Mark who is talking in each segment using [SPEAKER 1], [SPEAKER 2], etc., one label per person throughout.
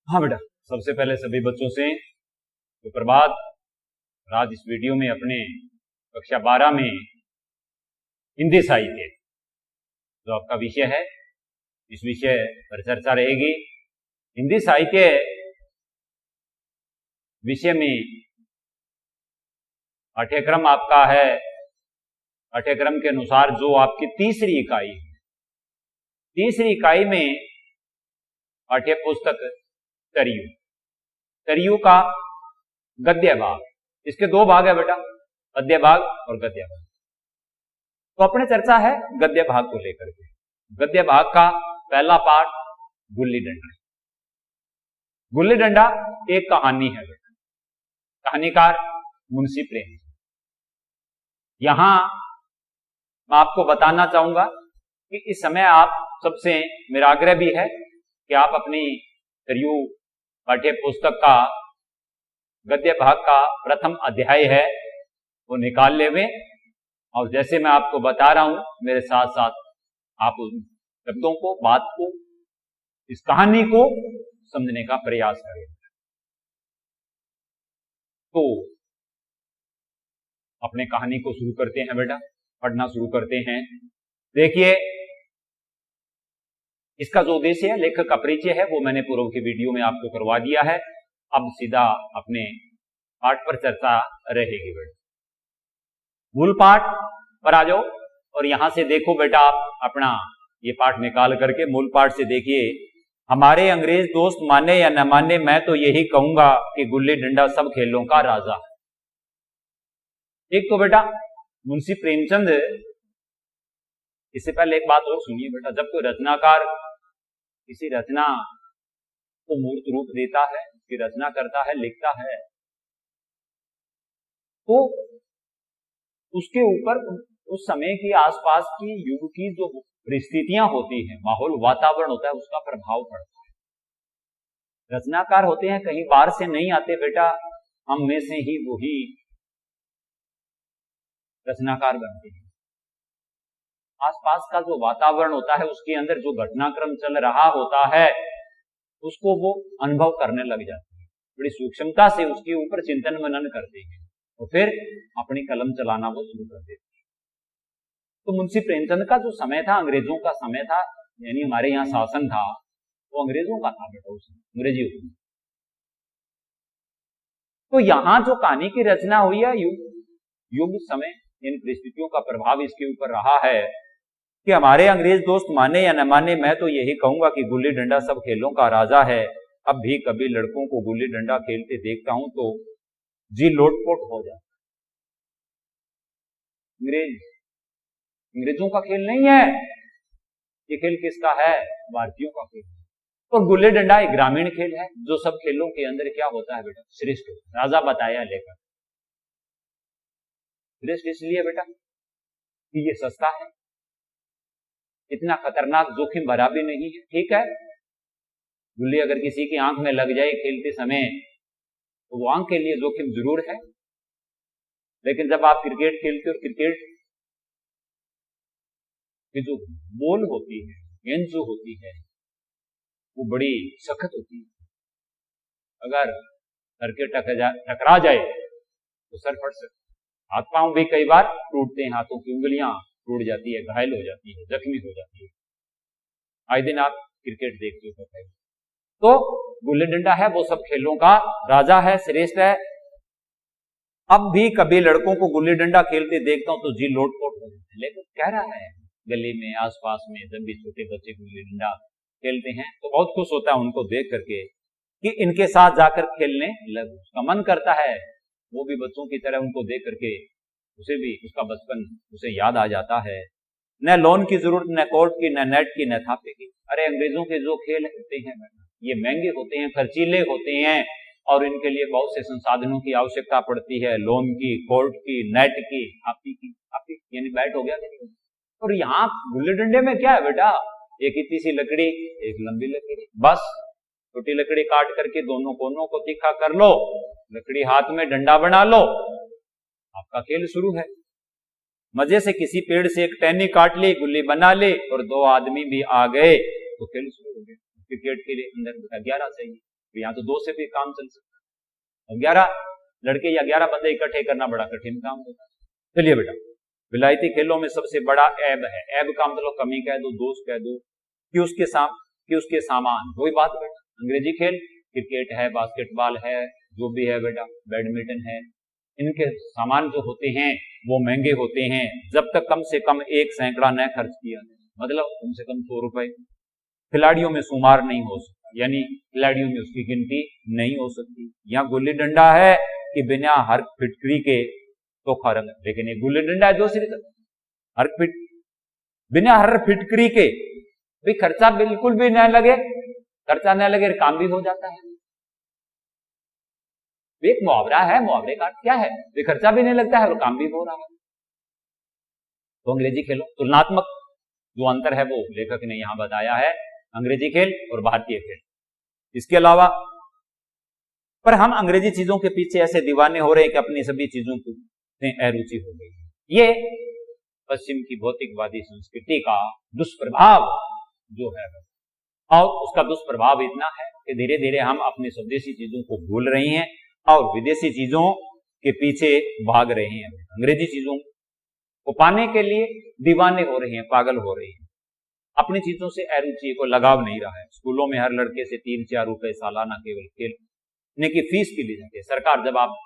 [SPEAKER 1] हाँ बेटा, सबसे पहले सभी बच्चों से सुप्रभात। और आज इस वीडियो में अपने कक्षा 12 में हिंदी साहित्य जो आपका विषय है, इस विषय पर चर्चा रहेगी। हिंदी साहित्य विषय में पाठ्यक्रम आपका है, पाठ्यक्रम के अनुसार जो आपकी तीसरी इकाई में पाठ्य पुस्तक तरयू का गद्य भाग, इसके दो भाग है बेटा, पद्य भाग और गद्य भाग। तो अपने चर्चा है गद्य भाग को लेकर के। गद्य भाग का पहला पाठ गुल्ली डंडा। गुल्ली डंडा एक कहानी है बेटा, कहानीकार मुंशी प्रेमचंद। यहां मैं आपको बताना चाहूंगा कि इस समय आप सबसे मेरा आग्रह भी है कि आप अपनी तरयू पाठ्य पुस्तक का गद्य भाग का प्रथम अध्याय है वो निकाल लेवे, और जैसे मैं आपको बता रहा हूं मेरे साथ साथ आप उन शब्दों को, बात को, इस कहानी को समझने का प्रयास करें। तो अपने कहानी को शुरू करते हैं बेटा, पढ़ना शुरू करते हैं। देखिए, इसका जो उद्देश्य है, लेखक का परिचय है, वो मैंने पूर्व के वीडियो में आपको करवा दिया है। अब सीधा अपने पाठ पर चर्चा रहेगी बेटा। मूल पाठ पर आ जाओ और यहां से देखो बेटा, आप अपना ये पाठ निकाल करके मूल पाठ से देखिए। हमारे अंग्रेज दोस्त माने या न माने, मैं तो यही कहूंगा कि गुल्ली डंडा सब खेलों का राजा है। एक तो बेटा मुंशी प्रेमचंद, इससे पहले एक बात और सुनिए बेटा, जब कोई रचनाकार किसी रचना को मूर्त रूप देता है, उसकी रचना करता है, लिखता है, तो उसके ऊपर उस समय की आसपास की युग की जो परिस्थितियां होती हैं, माहौल, वातावरण होता है, उसका प्रभाव पड़ता है। रचनाकार होते हैं, कहीं बाहर से नहीं आते बेटा, हम में से ही वही रचनाकार बनते हैं। आसपास का जो वातावरण होता है, उसके अंदर जो घटनाक्रम चल रहा होता है, उसको वो अनुभव करने लग जाते हैं, बड़ी सूक्ष्मता से उसके ऊपर चिंतन मनन करते हैं और फिर अपनी कलम चलाना वो शुरू कर देते हैं। तो मुंशी प्रेमचंद का जो समय था, अंग्रेजों का समय था, यानी हमारे यहाँ शासन था, वो अंग्रेजों का था बेटा, उसमें अंग्रेजी हुकूमत। तो यहां जो कहानी की रचना हुई है, युग समय, इन परिस्थितियों का प्रभाव इसके ऊपर रहा है कि हमारे अंग्रेज दोस्त माने या न माने, मैं तो यही कहूंगा कि गुल्ली डंडा सब खेलों का राजा है। अब भी कभी लड़कों को गुल्ली डंडा खेलते देखता हूं तो जी लोटपोट हो जाता। अंग्रेजों का खेल नहीं है ये खेल, किसका है? भारतीयों का खेल। और गुल्ली डंडा एक ग्रामीण खेल है जो सब खेलों के अंदर क्या होता है बेटा? श्रेष्ठ। राजा बताया लेकर, श्रेष्ठ इसलिए बेटा कि ये सस्ता है, इतना खतरनाक जोखिम भरा भी नहीं है। ठीक है, गुल्ली अगर किसी की आंख में लग जाए खेलते समय तो वो आंख के लिए जोखिम जरूर है, लेकिन जब आप क्रिकेट खेलते हो, क्रिकेट की जो बॉल होती है, गेंद जो होती है, वो बड़ी सख्त होती है। अगर सर के टकरा जाए तो सर फट सकता है। हाथ पांव भी कई बार टूटते हैं, हाथों की उंगलियां टूट जाती है, घायल हो जाती है, जख्मी हो जाती है। आए दिन आप क्रिकेट देखते हो। तो गुल्ली डंडा है वो सब खेलों का राजा है, श्रेष्ठ है। अब भी कभी लड़कों को गुल्ली डंडा खेलते देखता हूं तो जी लोटपोट हो जाते हैं। लेकिन कह रहा है गली में, आसपास में जब भी छोटे बच्चे गुल्ली डंडा खेलते हैं तो बहुत खुश होता है उनको देख करके कि इनके साथ जाकर खेलने लग। उसका मन करता है वो भी बच्चों की तरह उनको देख करके, उसे भी उसका बचपन उसे याद आ जाता है। न लोन की जरूरत, न कोर्ट की, न नेट की, न थापे की। अरे अंग्रेजों के जो खेल होते हैं ये महंगे होते हैं, खर्चीले होते हैं, और इनके लिए बहुत से संसाधनों की आवश्यकता पड़ती है, लोन की, कोर्ट की, नेट की, थापी की। थापी यानी बैट हो गया कि। और यहाँ गुल्ली डंडे में क्या है बेटा? एक इतनी सी लकड़ी, एक लंबी लकड़ी, बस छोटी लकड़ी काट करके दोनों कोनों को तीखा कर लो, लकड़ी हाथ में डंडा बना लो, आपका खेल शुरू है। मजे से किसी पेड़ से एक टहनी काट ली, गुल्ली बना ली और दो आदमी भी आ गए तो खेल शुरू हो गया। क्रिकेट के लिए अंदर 11 चाहिए, तो यहाँ तो 2 से भी काम चल सकता है। 11 लड़के या 11 बंदे इकट्ठे करना बड़ा कठिन काम होता है। चलिए बेटा, विलायती खेलों में सबसे बड़ा ऐब है, ऐब का मतलब कमी कह दो, दोष कह दो, कि उसके सामान, वही बात बेटा। अंग्रेजी खेल क्रिकेट है, बास्केटबॉल है, जो भी है बेटा, बैडमिंटन है, इनके सामान जो होते हैं वो महंगे होते हैं, जब तक कम से कम 1 सैकड़ा न खर्च किया, मतलब कम से कम 100 रुपए। खिलाड़ियों में शुमार नहीं हो सकता, यानी खिलाड़ियों में उसकी गिनती नहीं हो सकती। यहाँ गुल्ली डंडा है कि बिना हर फिटकरी के तो खरंग, लेकिन ये गुल्ली डंडा है जो सिर्फ बिना हर फिटकरी के भी खर्चा बिल्कुल भी न लगे, खर्चा न लगे, काम भी हो जाता है। एक मुहावरा है, मुहावरे का क्या है, ये खर्चा भी नहीं लगता है और काम भी हो रहा है। तो अंग्रेजी खेलों तुलनात्मक जो अंतर है वो लेखक ने यहां बताया है, अंग्रेजी खेल और भारतीय खेल। इसके अलावा पर हम अंग्रेजी चीजों के पीछे ऐसे दीवाने हो रहे हैं कि अपनी सभी चीजों को अरुचि हो गई। ये पश्चिम की भौतिकवादी संस्कृति का दुष्प्रभाव जो है, और उसका दुष्प्रभाव इतना है कि धीरे धीरे हम अपनी स्वदेशी चीजों को भूल रहे हैं और विदेशी चीजों के पीछे भाग रहे हैं। अंग्रेजी चीजों को पाने के लिए दीवाने हो रहे हैं, पागल हो रहे हैं, अपनी चीजों से अरुचि को लगाव नहीं रहा है। स्कूलों में हर लड़के से 3-4 रुपए सालाना केवल खेलने की फीस की ली जाती है। सरकार, जब आप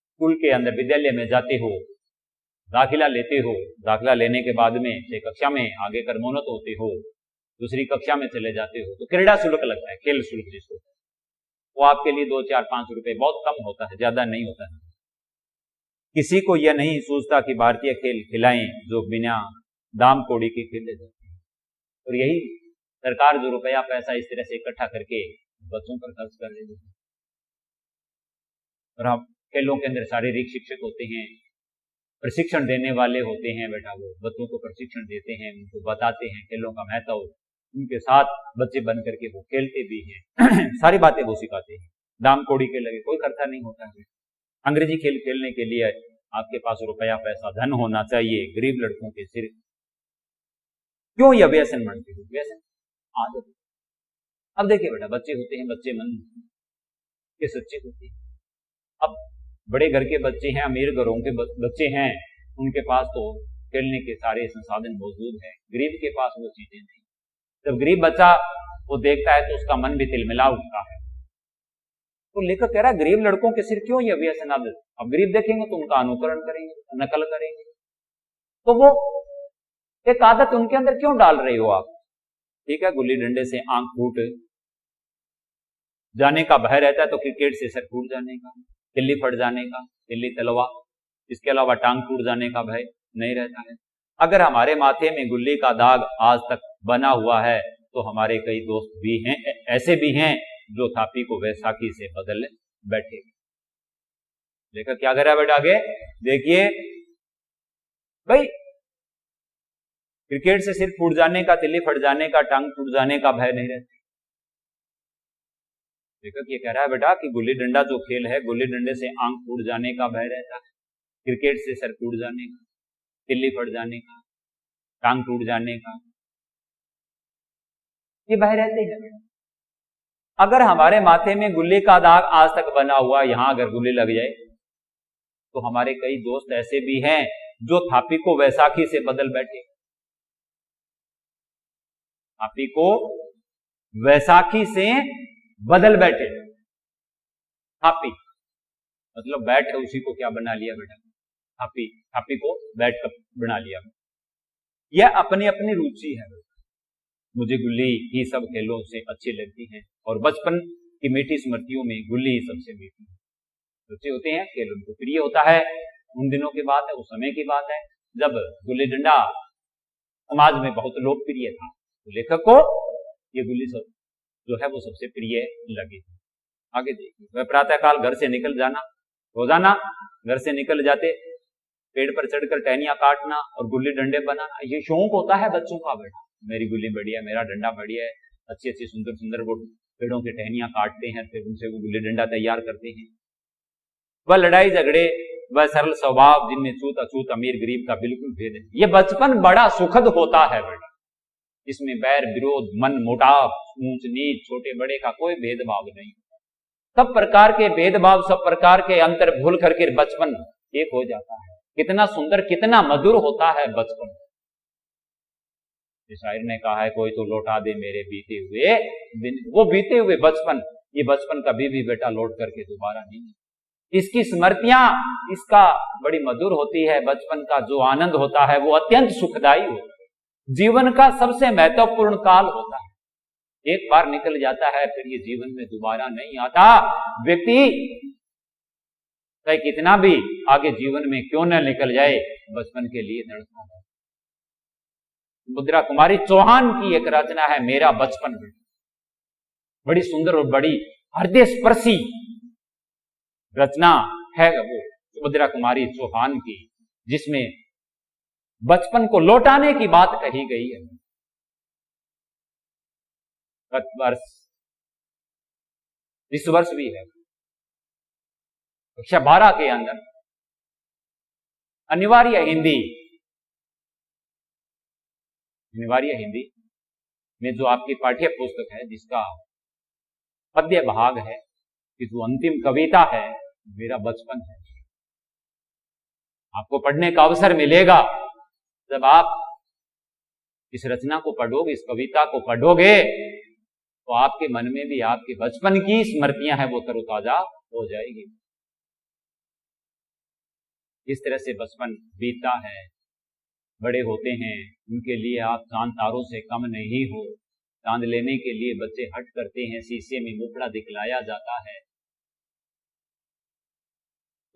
[SPEAKER 1] स्कूल के अंदर विद्यालय में जाते हो, दाखिला लेते हो, दाखिला लेने के बाद में 6 कक्षा में आगे क्रमोन्नत होते हो, दूसरी कक्षा में चले जाते हो, तो क्रीड़ा शुल्क लगता है, खेल शुल्क जिसको, वो आपके लिए 2-4-5 रुपए बहुत कम होता है, ज्यादा नहीं होता है। किसी को यह नहीं सोचता कि भारतीय खेल खिलाएं जो बिना दाम कोड़ी के खेले जाते हैं। और यही सरकार जो रुपया पैसा इस तरह से इकट्ठा करके बच्चों पर खर्च कर रही है। और अब खेलों के अंदर शारीरिक शिक्षक होते हैं, प्रशिक्षण देने वाले होते हैं बेटा, वो बच्चों को प्रशिक्षण देते हैं, उनको बताते हैं खेलों का महत्व, उनके साथ बच्चे बन करके वो खेलते भी हैं सारी बातें वो सिखाते हैं, दाम कोड़ी के लगे कोई खर्चा नहीं होता है। अंग्रेजी खेल खेलने के लिए आपके पास रुपया पैसा धन होना चाहिए। गरीब लड़कों के सिर क्यों यह व्यसन मानते हो, व्यसन आदत। अब देखिए बेटा, बच्चे होते हैं, बच्चे मन के सच्चे होते हैं। अब बड़े घर के बच्चे हैं, अमीर घरों के बच्चे हैं, उनके पास तो खेलने के सारे संसाधन मौजूद हैं, गरीब के पास वो चीजें नहीं। जब गरीब बच्चा वो देखता है तो उसका मन भी तिलमिला उठता है। तो लेखक कह रहा है गरीब लड़कों के सिर क्यों यह व्यसन आदत। अब गरीब देखेंगे तो उनका अनुकरण करेंगे, नकल करेंगे, तो वो एक आदत उनके अंदर क्यों डाल रहे हो आप। ठीक है, गुल्ली डंडे से आंख फूट जाने का भय रहता है, तो क्रिकेट से सर फूट जाने का, तिल्ली फट जाने का, तिल्ली तलवा, इसके अलावा टांग टूट जाने का भय नहीं रहता है। अगर हमारे माथे में गुल्ली का दाग आज तक बना हुआ है तो हमारे कई दोस्त भी हैं, ऐसे भी हैं जो थापी को वैसाखी से बदल बैठे। लेकर क्या कर रहा है बेटा आगे देखिए भाई, क्रिकेट से सिर फूट जाने का, तिल्ली फट जाने का, टांग टूट जाने का भय नहीं रहता। लेखक ये कह रहा है बेटा कि गुल्ली डंडा जो खेल है, गुल्ली डंडे से आंख फूट जाने का भय रहता है, क्रिकेट से सर फूट जाने का, तिल्ली फट जाने का, टांग टूट जाने का, ये भय रहते हैं। अगर हमारे माथे में गुल्ली का दाग आज तक बना हुआ, यहां अगर गुल्ली लग जाए तो हमारे कई दोस्त ऐसे भी हैं जो थापी को वैसाखी से बदल बैठे। थापी को वैसाखी से बदल बैठे। थापी मतलब बैट है, उसी को क्या बना लिया बेटा, थापी, थापी को बैट का बना लिया। यह अपनी अपनी रुचि है। मुझे गुल्ली ही सब खेलों से अच्छी लगती है और बचपन की मीठी स्मृतियों में गुल्ली ही सबसे मीठी रुचि होते हैं। खेल उनको प्रिय होता है, उन दिनों की बात है, उस समय की बात है जब गुल्ली डंडा समाज में बहुत लोकप्रिय था। तो लेखक को ये गुल्ली सब जो है वो सबसे प्रिय लगी। आगे देखिए, वह प्रातःकाल घर से निकल जाना, रोजाना घर से निकल जाते, पेड़ पर चढ़कर टहनियां काटना और गुल्ली डंडे बनाना, ये शौक होता है बच्चों का। बेटा मेरी गुल्ली बढ़िया, मेरा डंडा बढ़िया है, अच्छी अच्छी सुंदर सुंदर वो पेड़ों की टहनियां काटते हैं, फिर उनसे वो गुल्ली डंडा तैयार करते हैं। वह लड़ाई झगड़े, वह सरल स्वभाव जिनमें छूत अछूत, अमीर गरीब का बिल्कुल भेद है। ये बचपन बड़ा सुखद होता है बेटा, इसमें बैर विरोध, मन मुटाव, ऊंच नीच, छोटे बड़े का कोई भेदभाव नहीं। सब प्रकार के भेदभाव, सब प्रकार के अंतर भूल करके बचपन एक हो जाता है। कितना सुंदर, कितना मधुर होता है बचपन। शायर ने कहा है, कोई तो लौटा दे मेरे बीते हुए दिन। वो बीते हुए बचपन, ये बचपन कभी भी बेटा लौट करके दोबारा नहीं। इसकी स्मृतियां, इसका बड़ी मधुर होती है। बचपन का जो आनंद होता है वो अत्यंत सुखदायी होता है। जीवन का सबसे महत्वपूर्ण काल होता है। एक बार निकल जाता है फिर ये जीवन में दोबारा नहीं आता। व्यक्ति चाहे कितना भी आगे जीवन में क्यों न निकल जाए, बचपन के लिए लड़ता है। मुद्रा कुमारी चौहान की एक रचना है, मेरा बचपन। बड़ी सुंदर और बड़ी हृदय स्पर्शी रचना है वो मुद्रा कुमारी चौहान की, जिसमें बचपन को लौटाने की बात कही गई है। गत वर्ष, इस वर्ष भी है, कक्षा 12 के अंदर अनिवार्य हिंदी में जो आपकी पाठ्य पुस्तक है, जिसका पद्य भाग है, कि जो अंतिम कविता है, मेरा बचपन है। आपको पढ़ने का अवसर मिलेगा जब आप इस रचना को पढ़ोगे, इस कविता को पढ़ोगे, तो आपके मन में भी आपके बचपन की स्मृतियां हैं वो तरोताजा हो जाएगी। इस तरह से बचपन बीतता है, बड़े होते हैं, उनके लिए आप चांद तारों से कम नहीं हो। चांद लेने के लिए बच्चे हट करते हैं, शीशे में मुखड़ा दिखलाया जाता है।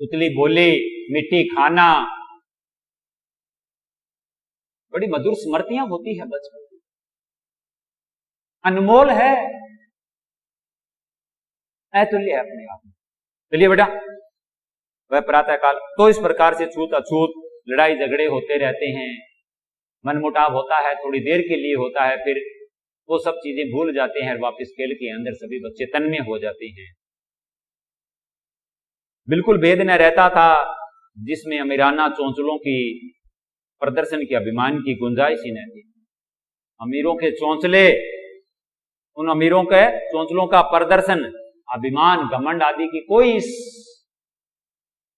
[SPEAKER 1] उतली बोली, मिट्टी खाना, बड़ी मधुर स्मृतियां होती है बचपन, अनमोल है, अतुल्य है अपने आप में। चलिए बेटा, वह प्रातः काल तो इस प्रकार से छूत अछूत लड़ाई झगड़े होते रहते हैं, मनमुटाव होता है, थोड़ी देर के लिए होता है, फिर वो सब चीजें भूल जाते हैं और वापस खेल के अंदर सभी बच्चे तन्मय हो जाते हैं। बिल्कुल भेद न रहता था, जिसमें अमीराना चौंचलों की प्रदर्शन की, अभिमान की गुंजाइश ही न थी। अमीरों के चौंचले, उन अमीरों के चौंचलों का प्रदर्शन, अभिमान, घमंड आदि की कोई इस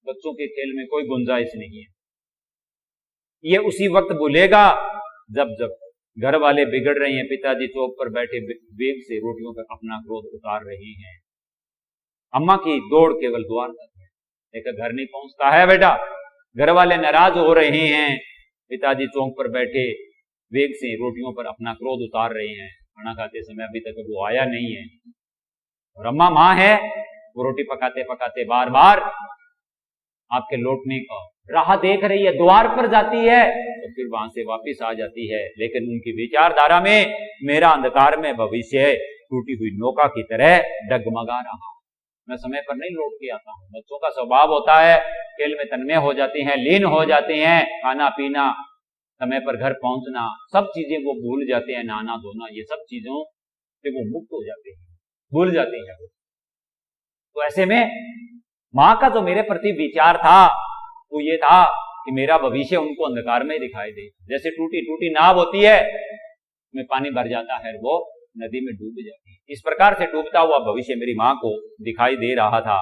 [SPEAKER 1] बच्चों के खेल में कोई गुंजाइश नहीं है। ये उसी वक्त भूलेगा जब जब घर वाले बिगड़ रहे हैं, पिताजी चौक पर बैठे वेग से रोटियों पर अपना क्रोध उतार रहे हैं, अम्मा की दौड़ केवल द्वार तक है, लेकिन घर नहीं पहुंचता है बेटा। घर वाले नाराज हो रहे हैं, पिताजी चौक पर बैठे वेग से रोटियों पर अपना क्रोध उतार रहे हैं, खाना खाते समय अभी तक वो आया नहीं है, और अम्मा माँ है, वो रोटी पकाते पकाते बार बार आपके लौटने का राह देख रही है, द्वार पर जाती है तो फिर वहां से वापस आ जाती है। लेकिन उनकी विचारधारा में मेरा अंधकार में भविष्य टूटी हुई नौका की तरह डगमगा रहा, मैं समय पर नहीं लौट के आता हूँ। बच्चों का स्वभाव होता है, खेल में तन्मय हो जाते हैं, लीन हो जाते हैं, खाना पीना, समय पर घर पहुंचना, सब चीजें वो भूल जाते हैं, नहाना धोना, ये सब चीजों से वो मुक्त हो जाते हैं, भूल जाते हैं। तो ऐसे में माँ का जो मेरे प्रति विचार था वो ये था कि मेरा भविष्य उनको अंधकार में ही दिखाई दे। जैसे टूटी टूटी नाव होती है, उसमें पानी भर जाता है, वो नदी में डूब जाती है, इस प्रकार से डूबता हुआ भविष्य मेरी माँ को दिखाई दे रहा था।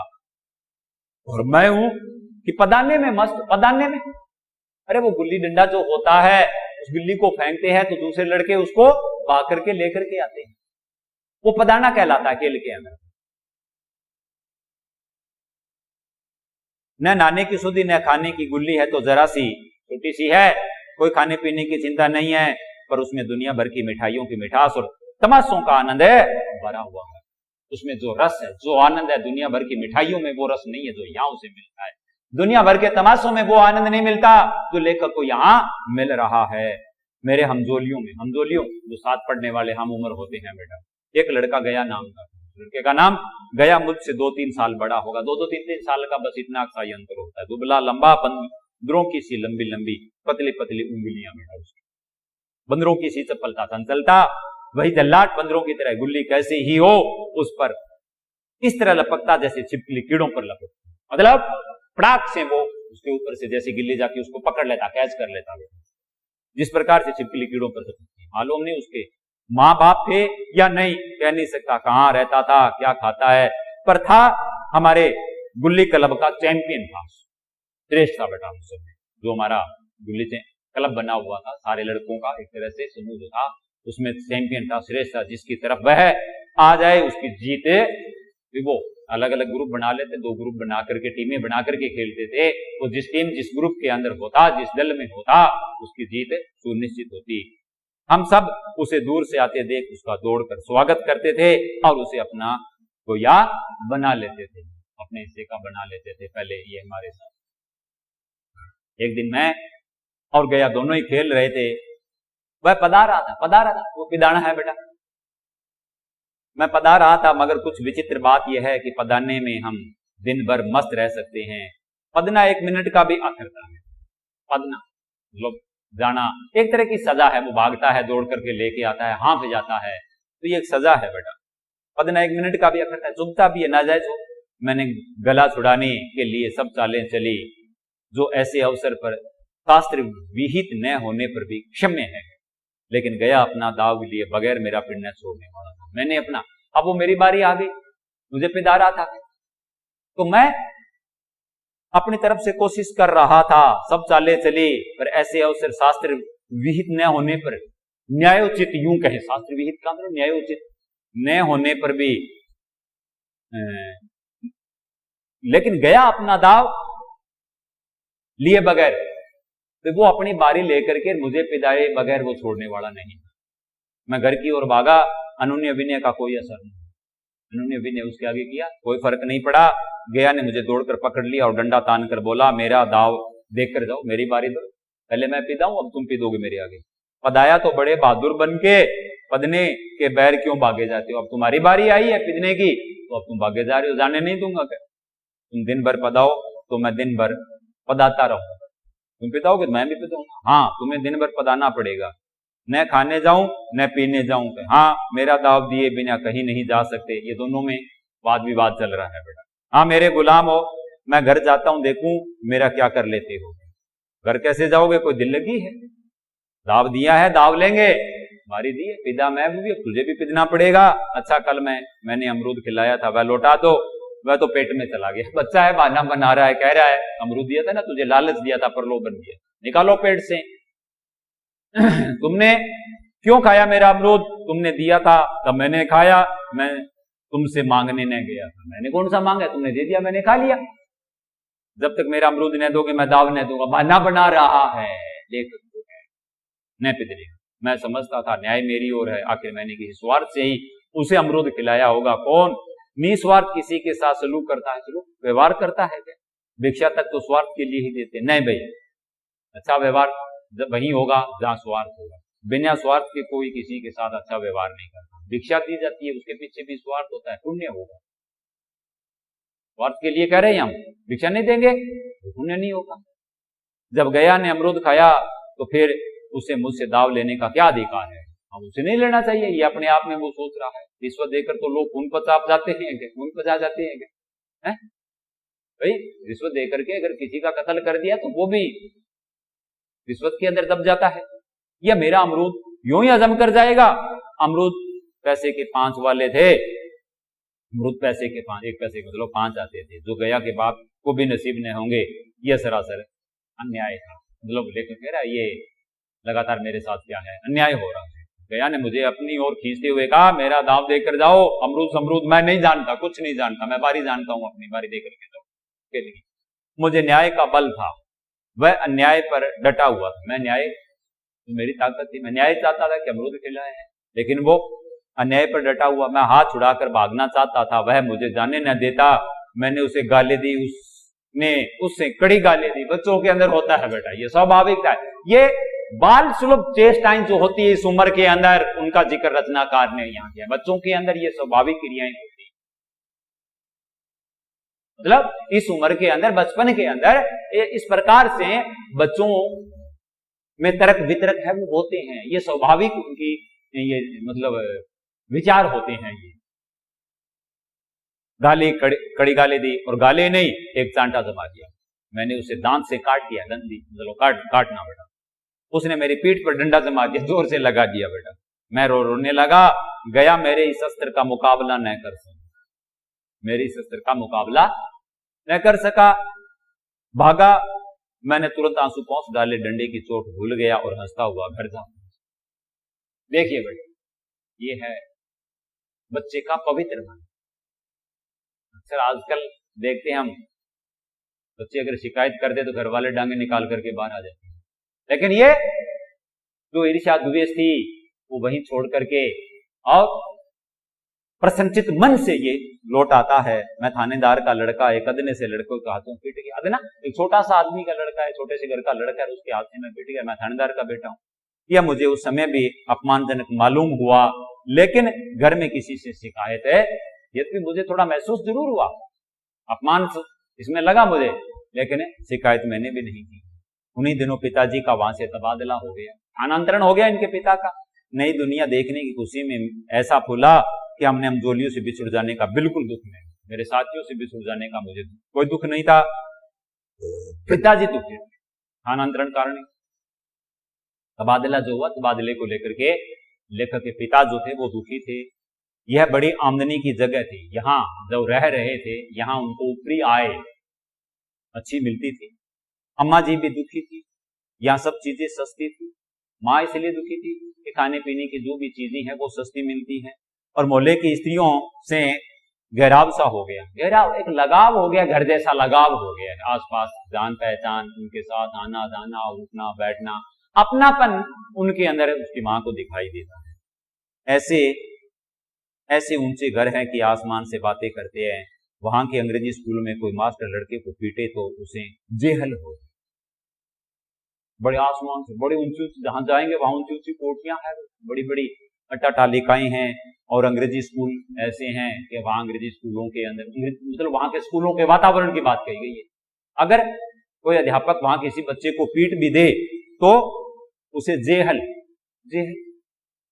[SPEAKER 1] और मैं हूं कि पदाने में मस्त, पदाने में, अरे वो गुल्ली डंडा जो होता है, उस गुल्ली को फेंकते हैं तो दूसरे लड़के उसको पा करके लेकर के आते हैं, वो पदाना कहलाता है खेल के अंदर। न नहाने की सुधी न खाने की गुल्ली है तो जरा सी छोटी सी है, कोई खाने पीने की चिंता नहीं है, पर उसमें दुनिया भर की मिठाइयों की मिठास और तमाशों का आनंद है भरा हुआ है। उसमें जो रस है, जो आनंद है दुनिया भर की मिठाइयों में, वो रस नहीं है जो यहाँ उसे मिलता है। दुनिया भर के तमाशों में वो आनंद नहीं मिलता जो लेखक को यहाँ मिल रहा है। मेरे हमजोलियों में, हमजोलियों जो साथ पढ़ने वाले हम उम्र होते हैं बेटा, एक लड़का गया नाम का, लड़के का नाम गया मुझसे 2-3 साल बड़ा होगा, 2-3 साल का बस इतना सा ही अंतर होता है। दुबला लंबा, बंदरों की सी लंबी लंबी पतली पतली उंगलियां बेटा उसकी, बंदरों की सी चपलता चंचलता, वही जल्लाद बंदरों की तरह गुल्ली कैसे ही हो उस पर इस तरह लपकता जैसे छिपकली कीड़ों पर लपकती, मतलब पटाख से वो उसके ऊपर से जैसे गिल्ली जाके उसको पकड़ लेता, कैच कर लेता, जिस प्रकार से छिपकली कीड़ों पर लपकती। मालूम नहीं उसके माँ बाप थे या नहीं, कह नहीं सकता, कहाँ रहता था, क्या खाता है, पर था हमारे गुल्ली क्लब का चैंपियन था, श्रेष्ठ था बेटा उस समय। जो हमारा गुल्ली क्लब बना हुआ था सारे लड़कों का एक तरह से समूह जो था, उसमें चैंपियन था, श्रेष्ठ था, जिसकी तरफ वह आ जाए उसकी जीते। वो अलग अलग ग्रुप बना लेते, 2 ग्रुप बना करके टीमें बना करके खेलते थे। तो जिस टीम जिस ग्रुप के अंदर होता, जिस दल में होता, उसकी जीत सुनिश्चित होती। हम सब उसे दूर से आते देख उसका दौड़कर स्वागत करते थे और उसे अपना गोया बना लेते थे, अपने हिस्से का बना लेते थे। पहले ये हमारे साथ एक दिन मैं और गया दोनों ही खेल रहे थे। वह पदा रहा था, वो पिदाना है बेटा। मैं पदा रहा था, मगर कुछ विचित्र बात यह है कि पदाने में हम दिन भर मस्त रह सकते हैं। पदना 1 मिनट का भी आखिरता है। पदना मतलब जाना एक तरह की सजा है। वो भागता है, दौड़ करके लेके आता है, हाँफ जाता है, तो ये एक सजा है बेटा। पदना 1 मिनट का भी आखिरता है, चुभता भी है, नाजायज हो। मैंने गला छुड़ाने के लिए सब चालें चली, जो ऐसे अवसर पर शास्त्र विहित न होने पर भी क्षम्य है, लेकिन गया अपना दाव लिए बगैर मेरा पिंड न छोड़ने वाला था। मैंने अपना, अब वो मेरी बारी आ गई, मुझे पिदा रहा था, तो मैं अपनी तरफ से कोशिश कर रहा था, सब चाले चली, पर ऐसे अवसर शास्त्र विहित न होने पर, न्यायोचित यूं कहे, शास्त्र विहित का मतलब न्यायोचित न होने पर भी, लेकिन गया अपना दाव लिए बगैर, तो वो अपनी बारी लेकर के मुझे पिदाए बगैर वो छोड़ने वाला नहीं। मैं घर की ओर भागा, अनुन्य विनय का कोई असर नहीं, अनुन्य विनय उसके आगे किया, कोई फर्क नहीं पड़ा। गया ने मुझे दौड़कर पकड़ लिया और डंडा तान कर बोला, मेरा दाव देख कर जाओ, मेरी बारी दो, पहले मैं पिदाऊं, अब तुम पिदोगे मेरे आगे। पदाया तो बड़े बहादुर बन के, पदने के बैर क्यों भागे जाते हो? अब तुम्हारी बारी आई है पिदने की, तो अब तुम भागे जा रहे हो, जाने नहीं दूंगा क्या? तुम दिन भर पदाओ तो मैं दिन भर पदाता रहूंगा, तुम पिताओगे मैं भी पिताऊंगा। हाँ, तुम्हें दिन भर पदाना पड़ेगा, न खाने जाऊं न पीने जाऊं, हाँ मेरा दाव दिए बिना कहीं नहीं जा सकते। ये दोनों में वाद विवाद चल रहा है बेटा। हाँ मेरे गुलाम हो, मैं घर जाता हूं, देखूं मेरा क्या कर लेते हो। घर कैसे जाओगे, कोई दिल लगी है? दाव दिया है, दाव लेंगे, बारी दी है, पिदा मैं भी, तुझे भी पिदना पड़ेगा। अच्छा कल मैंने अमरूद खिलाया था, वह लौटा दो, वह तो पेट में चला गया। बच्चा है, बहाना बना रहा है, कह रहा है अमरूद दिया था ना तुझे, लालच दिया था, प्रलोभन दिया, निकालो पेट से। तुमने क्यों खाया मेरा अमरूद? तुमने दिया था तब मैंने खाया, मैं तुमसे मांगने न गया था। मैंने कौन सा मांगा, तुमने दे दिया, मैंने खा लिया। जब तक मेरा अमरूद न दोगे मैं दाव न दूंगा। बहाना बना रहा है, देख न पिदने। मैं समझता था न्याय मेरी ओर है, आखिर मैंने किसी स्वार्थ से ही उसे अमरूद खिलाया होगा। कौन निस्वार्थ किसी के साथ सलूक करता है, सलूक व्यवहार करता है क्या? भिक्षा तक तो स्वार्थ के लिए ही देते, नहीं भाई, अच्छा व्यवहार जब वही होगा जहां स्वार्थ होगा। बिना स्वार्थ के कोई किसी के साथ अच्छा व्यवहार नहीं करता। भिक्षा दी जाती है, उसके पीछे भी स्वार्थ होता है, पुण्य होगा। स्वार्थ के लिए कह रहे हैं हम, भिक्षा नहीं देंगे तो पुण्य नहीं होगा। जब गया ने अमरूद खाया तो फिर उसे मुझसे दाव लेने का क्या अधिकार है? हम उसे नहीं लेना चाहिए, ये अपने आप में वो सोच रहा है। रिश्वत देकर तो लोग खून पचा जाते हैं, खून पचा जाते हैं क्या? भाई रिश्वत देकर के अगर किसी का कत्ल कर दिया तो वो भी रिश्वत के अंदर दब जाता है। या मेरा अमरूद यूं ही हजम कर जाएगा? अमरूद पैसे के 5 वाले थे, अमरूद पैसे के 5, 1 पैसे के मतलब 5 आते थे, जो गया के बाप को भी नसीब नहीं होंगे। यह सरासर अन्याय था। मतलब लेकर कह रहा ये लगातार मेरे साथ क्या है, अन्याय हो रहा है। गया ने मुझे अपनी ओर खींचते हुए कहा, मेरा दाव देकर जाओ, अमरूद समरूद मैं नहीं जानता, कुछ नहीं जानता, मैं बारी जानता हूं, अपनी बारी देकर के जाओ के लिए। मुझे न्याय का बल था, वह अन्याय पर डटा हुआ था। मैं न्याय, मेरी ताकत थी, मैं न्याय चाहता था कि अमरूद खिलाए हैं, लेकिन वो अन्याय पर डटा हुआ। मैं हाथ छुड़ाकर भागना चाहता था, वह मुझे जाने न देता। मैंने उसे गाली दी, उसने उससे कड़ी गाली दी। बच्चों के अंदर होता है बेटा, ये स्वाभाविक है। ये बाल सुलभ चेष्टाएं जो होती है इस उम्र के अंदर, उनका जिक्र रचनाकार ने यहां किया। बच्चों के अंदर ये स्वाभाविक क्रियाएं होती है, मतलब इस उम्र के अंदर, बचपन के अंदर इस प्रकार से बच्चों में तर्क वितरक है वो होते हैं। ये स्वाभाविक उनकी ये मतलब विचार होते हैं। ये गाली, कड़ी गाली दी, और गाली नहीं, एक चांटा जमा दिया। मैंने उसे दांत से काट दिया, दंडी मतलब काटना बेटा। उसने मेरी पीठ पर डंडा से मार दिया, जोर से लगा दिया बेटा। मैं रोने लगा, गया मेरे इस अस्त्र का मुकाबला न कर सका, मेरी इस अस्त्र का मुकाबला न कर सका, भागा। मैंने तुरंत आंसू पहुंच डाले, डंडे की चोट भूल गया और हंसता हुआ घर जा। देखिए बेटा, ये है बच्चे का पवित्र मन। अक्सर आजकल देखते हैं हम, बच्चे अगर शिकायत करते तो घर वाले डांगे निकाल करके बाहर आ जाते हैं, लेकिन ये जो ईर्ष्या द्वेष थी वो वहीं छोड़ करके और प्रसन्नचित मन से ये लौट आता है। मैं थानेदार का लड़का, एक अदने से लड़के के हाथों पीट गया। अदना एक छोटा सा आदमी का लड़का है, छोटे से घर का लड़का है, उसके हाथ से मैं पीट गया, मैं थानेदार का बेटा हूं। यह मुझे उस समय भी अपमानजनक मालूम हुआ, लेकिन घर में किसी से शिकायत है, यद्यपि मुझे थोड़ा महसूस जरूर हुआ, अपमान इसमें लगा मुझे, लेकिन शिकायत मैंने भी नहीं की। उन्हीं दिनों पिताजी का वहां से तबादला हो गया, स्थानांतरण हो गया इनके पिता का। नई दुनिया देखने की खुशी में ऐसा फूला कि हमने अमजोलियों से बिछुड़ जाने का बिल्कुल दुख नहीं, मेरे साथियों से बिछुड़ जाने का मुझे कोई दुख नहीं था, पिताजी दुखी, स्थानांतरण कारण। तबादला जो हुआ, तबादले को लेकर के लेखक के पिता जो थे वो दुखी थे। यह बड़ी आमदनी की जगह थी, यहां जब रह रहे थे यहां उनको ऊपरी आय अच्छी मिलती थी। अम्मा जी भी दुखी थी, यहाँ सब चीजें सस्ती थी। माँ इसलिए दुखी थी कि खाने पीने की जो भी चीजें हैं वो सस्ती मिलती हैं, और मोहल्ले की स्त्रियों से गहराव सा हो गया, गहराव एक लगाव हो गया, घर जैसा लगाव हो गया है। आसपास जान पहचान, उनके साथ आना जाना, उठना बैठना, अपनापन उनके अंदर उसकी माँ को दिखाई देता है। ऐसे ऊंचे घर हैं कि आसमान से बातें करते हैं। वहां के अंग्रेजी स्कूल में कोई मास्टर लड़के को पीटे तो उसे जेहल हो, बड़े आसमान से, बड़े ऊंची ऊंची, जहां जाएंगे वहां ऊंची ऊंची कोठियां हैं, बड़ी बड़ी अट्टालिकाएं हैं, और अंग्रेजी स्कूल ऐसे हैं कि वहां अंग्रेजी स्कूलों के अंदर, मतलब वहां के स्कूलों के वातावरण की बात कही गई है। अगर कोई अध्यापक वहां किसी बच्चे को पीट भी दे तो उसे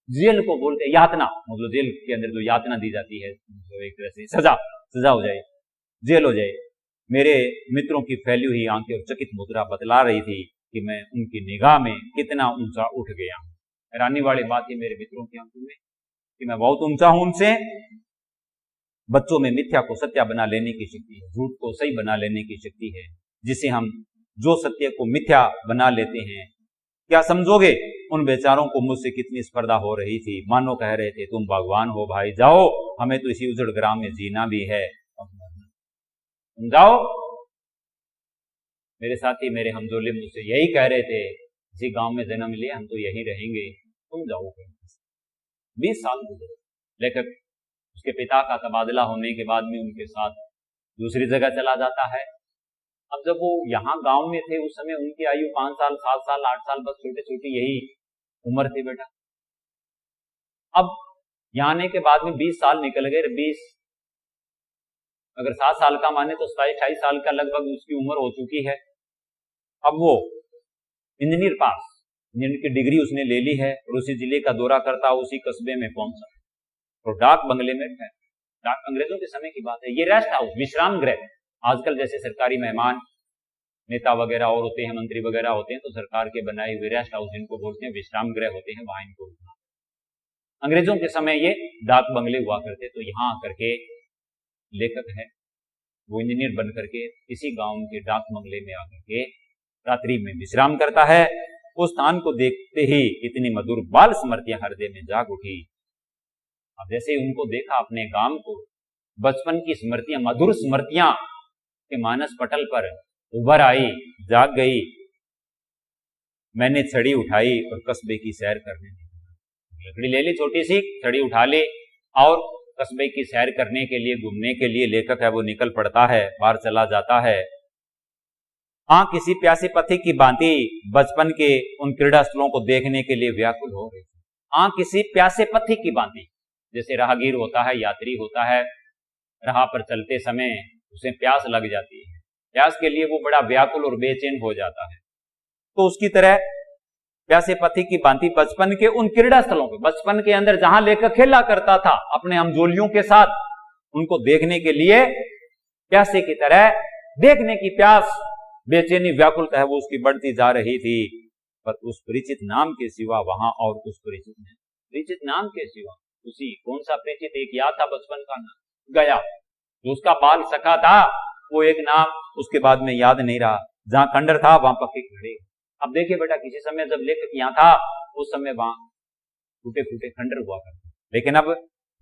[SPEAKER 1] जेल को बोलते हैं, यातना, मतलब जेल के अंदर जो यातना दी जाती है, तो एक तरह से सजा हो जाए, जेल हो जाए। मेरे मित्रों की फैली हुई आंखें और चकित मुद्रा बतला रही थी कि मैं उनकी निगाह में कितना ऊंचा उठ गया हूं। हैरानी वाली बात है मेरे मित्रों की आंखों में कि मैं बहुत ऊंचा हूं उनसे। बच्चों में मिथ्या को सत्य बना लेने की शक्ति है, झूठ को सही बना लेने की शक्ति है, जिसे हम जो सत्य को मिथ्या बना लेते हैं। क्या समझोगे उन बेचारों को मुझसे कितनी स्पर्धा हो रही थी, मानो कह रहे थे तुम भगवान हो भाई, जाओ, हमें तो इसी उजड़ ग्राम में जीना भी है, तुम जाओ। मेरे साथी, मेरे हमजोली मुझसे यही कह रहे थे, इसी गांव में जन्म लिया, हम तो यही रहेंगे, तुम जाओ। 20 साल गुजरे। लेखक उसके पिता का तबादला होने के बाद में उनके साथ दूसरी जगह चला जाता है। अब जब वो यहाँ गांव में थे उस समय उनकी आयु 5 साल, 7 साल, 8 साल, बस छोटे छोटी यही उम्र थी बेटा। अब यहाँ आने के बाद में 20 साल निकल गए। 20 अगर 7 साल का माने तो 27-28 साल का लगभग उसकी उम्र हो चुकी है। अब वो इंजीनियर की डिग्री उसने ले ली है और उसी जिले का दौरा करता, उसी कस्बे में पहुंचा तो डाक बंगले में है। डाक अंग्रेजों के समय की बात है। ये रेस्ट हाउस, विश्राम गृह, आजकल जैसे सरकारी मेहमान नेता वगैरह और होते हैं, मंत्री वगैरह होते हैं, तो सरकार के बनाए हुए रेस्ट हाउस जिनको बोलते हैं, विश्राम गृह होते हैं, वहां इनको रुकना। अंग्रेजों के समय ये डाक बंगले हुआ करते, तो यहां आकर के लेखक है वो इंजीनियर बन करके इसी गांव के डाक बंगले में आकर के रात्रि में विश्राम करता है। उस स्थान को देखते ही इतनी मधुर बाल स्मृतियां हृदय में जाग उठी। अब जैसे ही उनको देखा, अपने गांव को, बचपन की स्मृतियां, मधुर स्मृतियां के मानस पटल पर उभर आई, जाग गई। मैंने छड़ी उठाई और कस्बे की सैर करने लगी। लकड़ी ले ली छोटी सी, छड़ी उठा ली और कस्बे की सैर करने के लिए, घूमने के लिए लेखक है वो निकल पड़ता है, बाहर चला जाता है। किसी प्यासे पथिक की भांति बचपन के उन क्रीड़ा स्थलों को देखने के लिए व्याकुल हो रही थी। किसी प्यासे पथिक की भांति, जैसे राहगीर होता है, यात्री होता है, राह पर चलते समय उसे प्यास लग जाती है, प्यास के लिए वो बड़ा व्याकुल और बेचैन हो जाता है। तो उसकी तरह प्यासे पथिक की भांति बचपन के उन क्रीड़ा स्थलों पे, बचपन के अंदर जहां लेकर खेला करता था अपने हमजोलियों के साथ, उनको देखने के लिए प्यासे की तरह देखने की प्यास, बेचैनी, व्याकुलता है वो उसकी बढ़ती जा रही थी। पर उस परिचित नाम के सिवा वहां और कुछ परिचित नहीं। परिचित नाम के सिवा उसी कौन सा परिचित, एक याद था बचपन का नाम गया, जो उसका बाल सखा था, वो एक नाम उसके बाद में याद नहीं रहा। जहां खंडर था वहां पक्के खड़े। अब देखिए बेटा, किसी समय जब लेखक यहाँ था उस समय वहां टूटे फूटे खंडर हुआ करते, लेकिन अब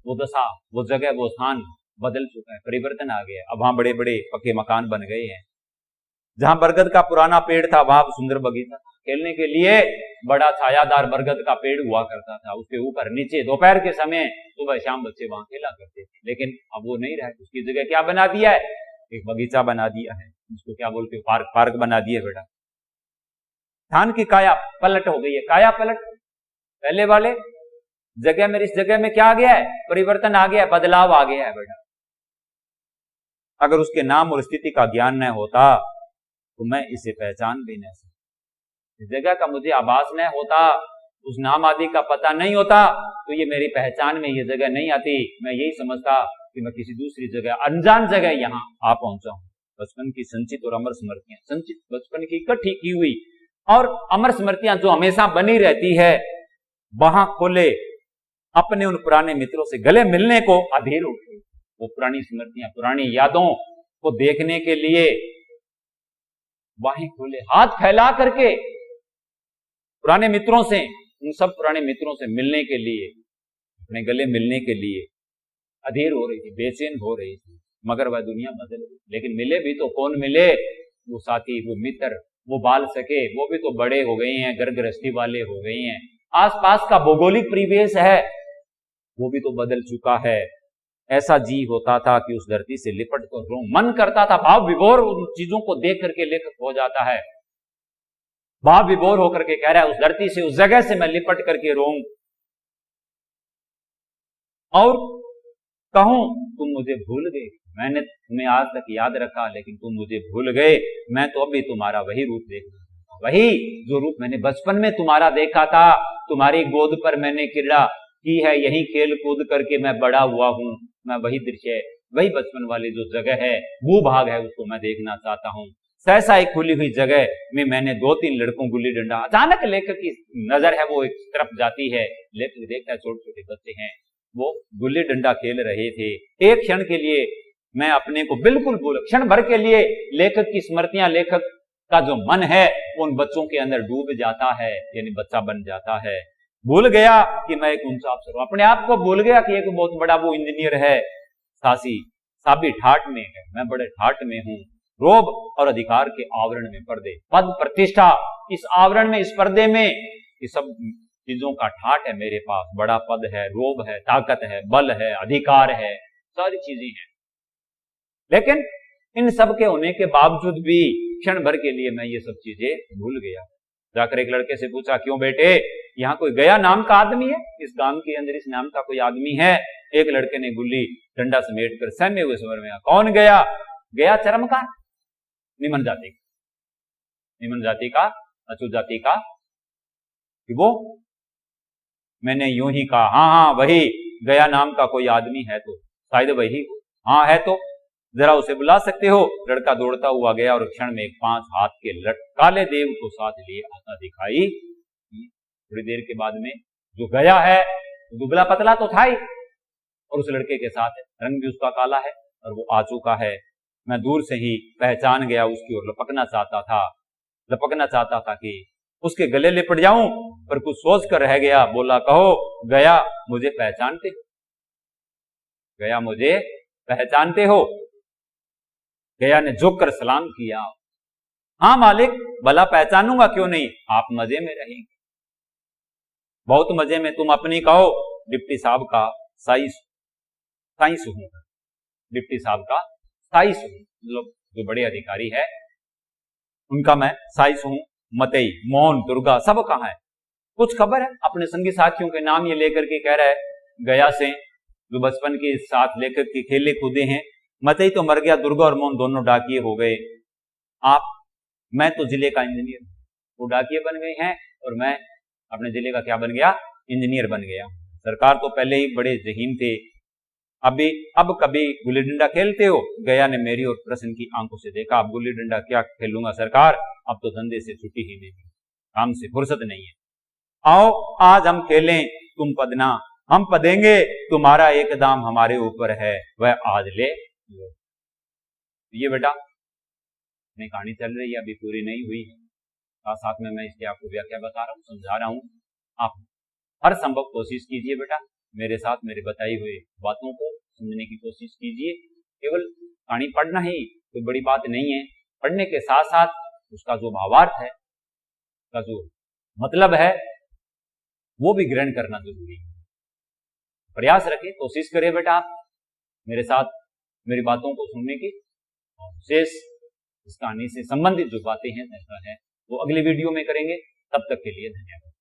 [SPEAKER 1] वो दशा, वो जगह, वो स्थान बदल चुका है, परिवर्तन आ गया। अब वहां बड़े बड़े पक्के मकान बन गए हैं। जहां बरगद का पुराना पेड़ था वहां सुंदर बगीचा, खेलने के लिए बड़ा छायादार बरगद का पेड़ हुआ करता था, उसके ऊपर नीचे दोपहर के समय सुबह शाम बच्चे वहां खेला करते थे। लेकिन अब वो नहीं रहा, उसकी जगह क्या बना दिया है, एक बगीचा बना दिया है, उसको क्या बोलते हो, पार्क, पार्क बना दिए बेटा। स्थान की काया पलट हो गई है, काया पलट। पहले वाले जगह में, इस जगह में क्या आ गया है, परिवर्तन आ गया है, बदलाव आ गया है बेटा। अगर उसके नाम और स्थिति का ज्ञान न होता तो मैं इसे पहचान भी नहीं सकता। इस जगह का मुझे आभास न होता, उस नाम आदि का पता नहीं होता, तो ये मेरी पहचान में ये जगह नहीं आती। मैं यही समझता कि मैं किसी दूसरी जगह, अनजान जगह यहां आ पहुंचा हूं। बचपन की संचित और अमर स्मृतियां, संचित बचपन की इकट्ठी की हुई और अमर स्मृतियां जो हमेशा बनी रहती है, वहां खोले अपने उन पुराने मित्रों से गले मिलने को अधीर उठे। वो पुरानी स्मृतियां, पुरानी यादों को देखने के लिए बाहें खोले, हाथ फैला करके पुराने मित्रों से, उन सब पुराने मित्रों से मिलने के लिए, अपने गले मिलने के लिए अधीर हो रही थी, बेचैन हो रही थी। मगर वह दुनिया बदल गई। लेकिन मिले भी तो कौन मिले, वो साथी, वो मित्र, वो बाल सके, वो भी तो बड़े हो गए हैं, घर गृहस्थी वाले हो गए हैं। आसपास का भौगोलिक परिवेश है वो भी तो बदल चुका है। ऐसा जी होता था कि उस धरती से लिपट कर रो, मन करता था, भाव विभोर उन चीजों को देख करके लेखक हो जाता है, भाव विभोर होकर के कह रहा है, उस धरती से, उस जगह से मैं लिपट करके रोऊं और कहूं तुम मुझे भूल गए। मैंने तुम्हें आज तक याद रखा लेकिन तुम मुझे भूल गए। मैं तो अभी तुम्हारा वही रूप देखना चाहता, वही जो रूप मैंने बचपन में तुम्हारा देखा था। तुम्हारी गोद पर मैंने क्रीड़ा की है, यही खेल कूद करके मैं बड़ा हुआ हूं। मैं वही दृश्य, वही बचपन वाली जो जगह है, वो भाग है, उसको मैं देखना चाहता हूं। सहसा एक खुली हुई जगह में मैंने 2-3 लड़कों गुल्ली डंडा, अचानक लेखक की नजर है वो एक तरफ जाती है। लेखक देखता है छोटे छोटे बच्चे हैं, वो गुल्ली डंडा खेल रहे थे। एक क्षण के लिए मैं अपने को बिल्कुल भूल, क्षण भर के लिए लेखक की स्मृतियां, लेखक का जो मन है उन बच्चों के अंदर डूब जाता है, यानी बच्चा बन जाता है। भूल गया कि मैं एक ऊंचा अफसर हूं, अपने आप को भूल गया कि एक बहुत बड़ा वो इंजीनियर है, साबी ठाट में है, मैं बड़े ठाट में हूं। रोब और अधिकार के आवरण में पर्दे, पद प्रतिष्ठा, इस आवरण में, इस पर्दे में, ये सब चीजों का ठाट है मेरे पास। बड़ा पद है, रोब है, ताकत है, बल है, अधिकार है, सारी चीजें हैं। लेकिन इन सब के होने के बावजूद भी क्षण भर के लिए मैं ये सब चीजें भूल गया। जाकर एक लड़के से पूछा, क्यों बेटे, यहाँ कोई गया नाम का आदमी है, इस गांव के अंदर इस नाम का कोई आदमी है? एक लड़के ने गुल्ली डंडा समेट कर सहमे हुए स्वर में, कौन गया? गया चरमकार, निमन जाति का, निमन जाति का, अछूत जाति का, कि वो मैंने यूं ही कहा, हाँ हाँ वही गया नाम का कोई आदमी है तो शायद वही हो। हाँ है तो जरा उसे बुला सकते हो? लड़का दौड़ता हुआ गया और क्षण में एक 5 हाथ के काले देव को साथ लिए आता दिखाई। थोड़ी देर के बाद में जो गया है दुबला पतला तो था ही, और उस लड़के के साथ रंग भी उसका काला है और वो आ चुका है। मैं दूर से ही पहचान गया, उसकी ओर लपकना चाहता था कि उसके गले लिपट जाऊं, पर कुछ सोच कर रह गया। बोला, कहो गया मुझे पहचानते हो? गया मुझे पहचानते हो? गया ने झुक कर सलाम किया। हाँ मालिक, भला पहचानूंगा, क्यों नहीं, आप मजे में रहेंगे, बहुत मजे में। तुम अपनी कहो। डिप्टी साहब का साइस हूं, डिप्टी साहब का साइस हूं, मतलब जो बड़े अधिकारी है उनका मैं साइस हूं। मतई, मोहन, दुर्गा सब कहां है? कुछ खबर है? अपने संगी साथियों के नाम ये लेकर के कह रहा है, गया से जो बचपन के साथ लेकर के खेले कूदे हैं। मतई तो मर गया, दुर्गा और मोहन दोनों डाकिये हो गए। मैं तो जिले का इंजीनियर, वो डाकिये बन गए हैं और मैं अपने जिले का क्या बन गया? इंजीनियर बन गया। सरकार तो पहले ही बड़े जहीन थे। अब कभी गुल्ली डंडा खेलते हो? गया ने मेरी और प्रश्न की आंखों से देखा। अब गुल्ली डंडा क्या खेलूंगा सरकार, अब तो धंधे से छुट्टी ही नहीं। काम से फुर्सत नहीं है। आओ आज हम खेलें तुम पदना, हम पदेंगे तुम्हारा एक दाम हमारे ऊपर है, वह आज ले लो। ये बेटा अपनी कहानी चल रही है, अभी पूरी नहीं हुई है, साथ साथ में मैं इसकी आपको व्याख्या बता रहा हूँ, समझा रहा हूँ। आप हर संभव कोशिश कीजिए बेटा, मेरे साथ मेरे बताई हुई बातों को समझने की कोशिश कीजिए। केवल कहानी पढ़ना ही कोई बड़ी बात नहीं है, पढ़ने के साथ साथ उसका जो भावार्थ है, उसका जो मतलब है, वो भी ग्रहण करना जरूरी है। प्रयास रखें, कोशिश करें बेटा आप मेरे साथ मेरी बातों को सुनने की, और शेष इस कहानी से संबंधित जो बातें हैं ऐसा है वो अगले वीडियो में करेंगे। तब तक के लिए धन्यवाद।